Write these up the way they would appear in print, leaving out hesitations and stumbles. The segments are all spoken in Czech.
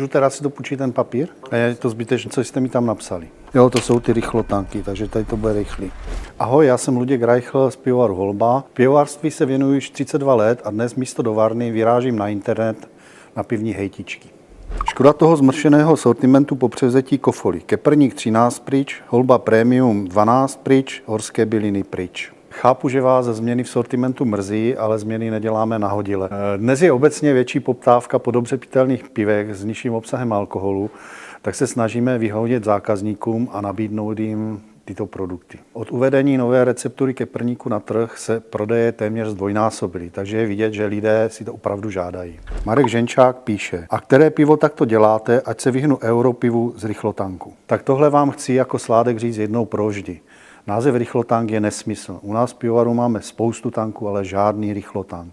Můžu teda si to půjčit ten papír? A je to zbytečné, co jste mi tam napsali. Jo, to jsou ty rychlotanky, takže tady to bude rychlý. Ahoj, já jsem Luděk Reichl z pivovaru Holba. Pivovarství se věnuji už 32 let a dnes místo do varny vyrážím na internet na pivní hejtičky. Škoda toho zmršeného sortimentu po převzetí Kofoly. Keprník 13 pryč, Holba Premium 12 pryč, Horské byliny pryč. Chápu, že vás změny v sortimentu mrzí, ale změny neděláme nahodile. Dnes je obecně větší poptávka po dobře pitelných pivech s nižším obsahem alkoholu, tak se snažíme vyhovět zákazníkům a nabídnout jim tyto produkty. Od uvedení nové receptury keprníku na trh se prodeje téměř zdvojnásobily, takže je vidět, že lidé si to opravdu žádají. Marek Ženčák píše: a které pivo takto děláte, ať se vyhnu europivu z rychlotanku? Tak tohle vám chci jako sládek říct jednou provždy. Název rychlotank je nesmysl. U nás v pivovaru máme spoustu tanků, ale žádný rychlotank.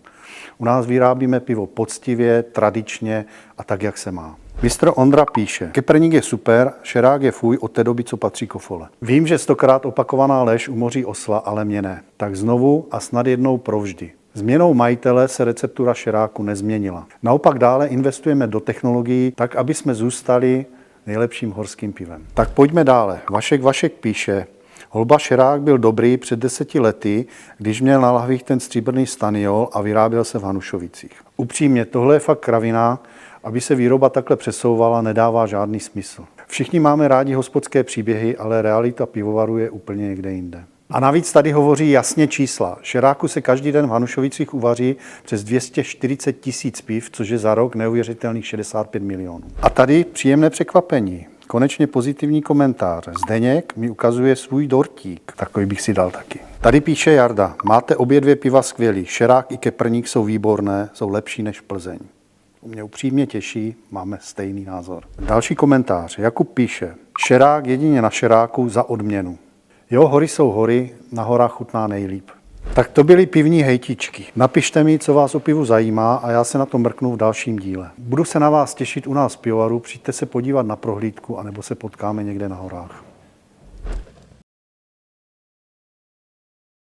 U nás vyrábíme pivo poctivě, tradičně a tak, jak se má. Mistr Ondra píše: keprník je super, šerák je fuj od té doby, co patří Kofole. Vím, že 100krát opakovaná lež umoří osla, ale mě ne. Tak znovu a snad jednou provždy. Změnou majitele se receptura šeráku nezměnila. Naopak dále investujeme do technologií tak, aby jsme zůstali nejlepším horským pivem. Tak pojďme dále. Vašek píše: Holba šerák byl dobrý před 10 lety, když měl na lahvích ten stříbrný staniol a vyráběl se v Hanušovicích. Upřímně, tohle je fakt kravina, aby se výroba takhle přesouvala, nedává žádný smysl. Všichni máme rádi hospodské příběhy, ale realita pivovaru je úplně někde jinde. A navíc tady hovoří jasně čísla. Šeráku se každý den v Hanušovicích uvaří přes 240 000 piv, což je za rok neuvěřitelných 65 milionů. A tady příjemné překvapení. Konečně pozitivní komentář. Zdeněk mi ukazuje svůj dortík. Takový bych si dal taky. Tady píše Jarda: máte obě dvě piva skvělý. Šerák i keprník jsou výborné, jsou lepší než Plzeň. Mě upřímně těší, máme stejný názor. Další komentář. Jakub píše: šerák jedině na šeráku za odměnu. Jo, hory jsou hory, na horách chutná nejlíp. Tak to byly pivní hejtičky. Napište mi, co vás o pivu zajímá a já se na to mrknu v dalším díle. Budu se na vás těšit u nás v pivovaru, přijďte se podívat na prohlídku anebo se potkáme někde na horách.